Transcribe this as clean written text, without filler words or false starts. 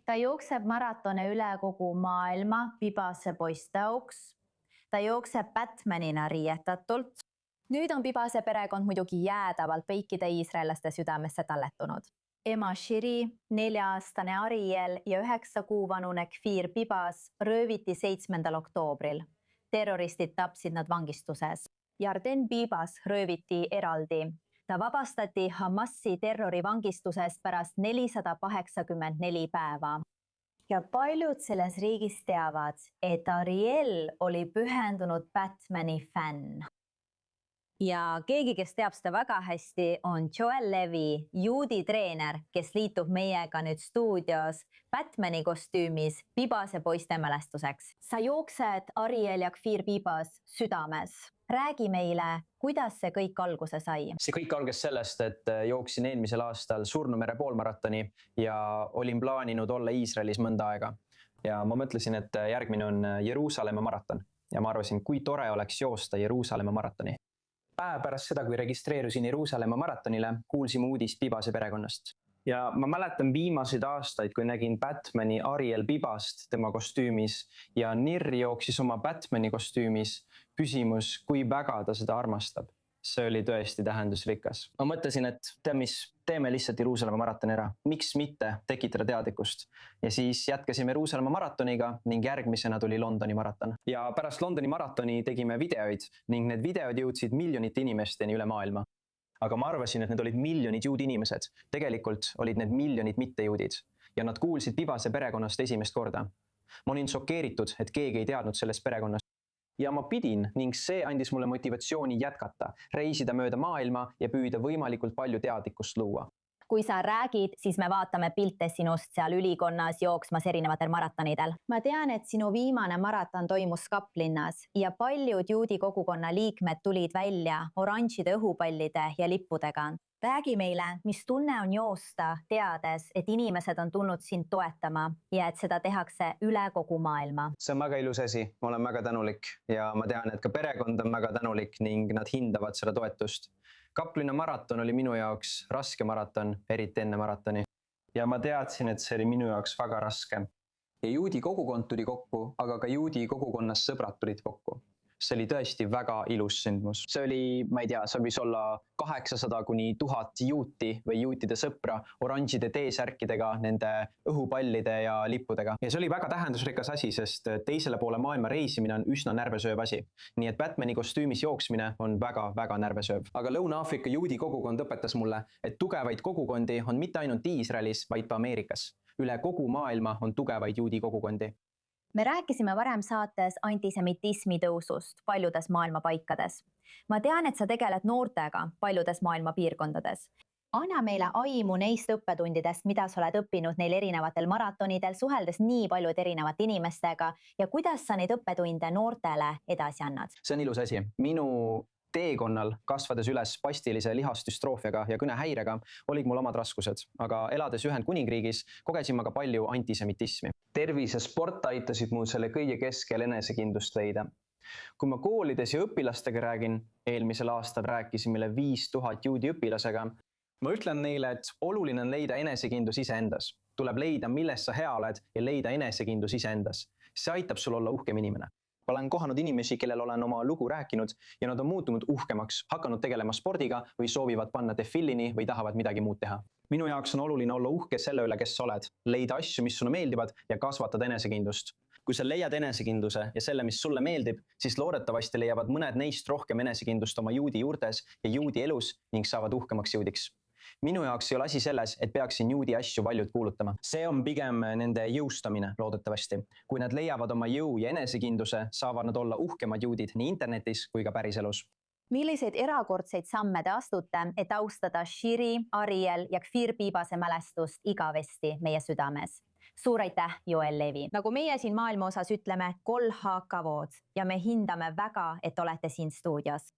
Ta jookseb maratone üle kogu maailma Pibase poistauks. Ta jookseb Batmanina riietatult. Nüüd on Pibase perekond muidugi jäädavalt kõikide iisraellaste südamesse talletunud. Ema Shiri, 4-aastane Ariel ja 9 kuu vanune Kfir Pibas rööviti 7. oktoobril. Terroristid tapsid nad vangistuses. Yarden Pibas rööviti eraldi. Ta vabastati Hamasi terrorivangistusest pärast 484 päeva. Ja paljud selles riigis teavad, et Ariel oli pühendunud Batmani fänn. Ja keegi, kes teab seda väga hästi, on Joel Levi, juudi treener, kes liitub meiega nüüd stuudios Batmani kostüümis Pibase poiste mälestuseks. Sa jooksed Ariel ja Kfir Pibas südames. Räägi meile, kuidas see kõik alguse sai? See kõik algas sellest, et jooksin eelmisel aastal Surnumere poolmaratoni ja olin plaaninud olla Iisraelis mõnda aega. Ja ma mõtlesin, et järgmine on Jeruusalemma maraton. Ja ma arvasin, kui tore oleks joosta Jeruusalemma maratoni. Päev pärast seda, kui registreerusin Jeruusalemma maratonile, kuulsime uudist Pibase perekonnast. Ja ma mäletan viimaseid aastaid, kui nägin Batmani Ariel Pibast tema kostüümis ja Nir jooksis oma Batmani kostüümis, küsimus, kui väga ta seda armastab. See oli tõesti tähendusrikas. Ma mõtlesin, et teeme lihtsalt Jeruusalemma maratoni ära. Miks mitte tekitada teadlikkust? Ja siis jätkasime Jeruusalemma maratoniga ning järgmisena tuli Londoni maraton. Ja pärast Londoni maratoni tegime videoid ning need videod jõudsid miljonite inimesteni üle maailma. Aga ma arvasin, et need olid miljonid juudi inimesed. Tegelikult olid need miljonid mittejuudid ja nad kuulsid Pibase perekonnast esimest korda. Ma olin šokeeritud, et keegi ei teadnud sellest perekonnast. Ja ma pidin ning see andis mulle motivatsiooni jätkata, reisida mööda maailma ja püüda võimalikult palju teadlikkust luua. Kui sa räägid, siis me vaatame pilte sinust seal ülikonnas jooksmas erinevatel maratonidel. Ma tean, et sinu viimane maraton toimus Kaplinnas ja paljud juudi kogukonna liikmed tulid välja oranžide õhupallide ja lippudega. Räägi meile, mis tunne on joosta, teades, et inimesed on tulnud sind toetama ja et seda tehakse üle kogu maailma. See on väga ilus asi, ma olen väga tänulik ja ma tean, et ka perekond on väga tänulik ning nad hindavad seda toetust. Kaplina maraton oli minu jaoks raske maraton, eriti enne maratoni. Ja ma teadsin, et see oli minu jaoks väga raske. Ja juudi kogukond tuli kokku, aga ka juudi kogukonnas sõbrad tulid kokku. See oli tõesti väga ilus sündmus. See oli, ma ei tea, see võis olla 800 kuni 1000 juuti või juutide sõpra oranžide T-särkidega, nende õhupallide ja lippudega. Ja see oli väga tähendusrikas asi, sest teisele poole maailma reisimine on üsna närvesööv asi. Nii et Batmani kostüümis jooksmine on väga närvesööv. Aga Lõuna-Aafrika juudi kogukond õpetas mulle, et tugevaid kogukondi on mitte ainult Iisraelis, vaid ka Ameerikas. Üle kogu maailma on tugevaid juudi kogukondi. Me rääkisime varem saates antisemitismi tõusust paljudes maailma paikades. Ma tean, et sa tegeled noortega paljudes maailma piirkondades. Anna meile aimu neist õppetundidest, mida sa oled õppinud neil erinevatel maratonidel, suheldes nii paljud erinevate inimestega ja kuidas sa neid õppetunde noortele edasi annad? See on ilus asi. Minu teekonnal, kasvades üles spastilise lihasdüstroofiaga ja kõnehäirega, olid mul omad raskused, aga elades Ühendkuningriigis kogesin ma ka palju antisemitismi. Tervis ja sport aitasid mul selle kõige keskel enesekindlust leida. Kui ma koolides ja õpilastega räägin, eelmisel aastal rääkisime üle 5000 juudi õpilasega, ma ütlen neile, et oluline on leida enesekindlus iseendas. Tuleb leida, milles sa hea oled ja leida enesekindlus iseendas. See aitab sul olla uhkem inimene. Ma olen kohanud inimesi, kellel olen oma lugu rääkinud ja nad on muutunud uhkemaks, hakanud tegelema spordiga või soovivad panna defillini või tahavad midagi muud teha. Minu jaoks on oluline olla uhke selle üle, kes sa oled, leida asju, mis sulle meeldivad ja kasvatada enesekindlust. Kui sa leiad enesekindluse ja selle, mis sulle meeldib, siis loodetavasti leiavad mõned neist rohkem enesekindlust oma juudi juurtes ja juudi elus ning saavad uhkemaks juudiks. Minu jaoks ei ole asi selles, et peaksin juudi asju valjult kuulutama. See on pigem nende jõustamine loodetavasti. Kui nad leiavad oma jõu ja enesekindluse, saavad nad olla uhkemad juudid nii internetis kui ka päriselus. Milliseid erakordseid samme te astute, et austada Shiri, Ariel ja Kfir Pibase mälestust igavesti meie südames? Suur aitäh, Joel Levi! Nagu meie siin maailma osas ütleme, kol hakavood ja me hindame väga, et olete siin stuudios.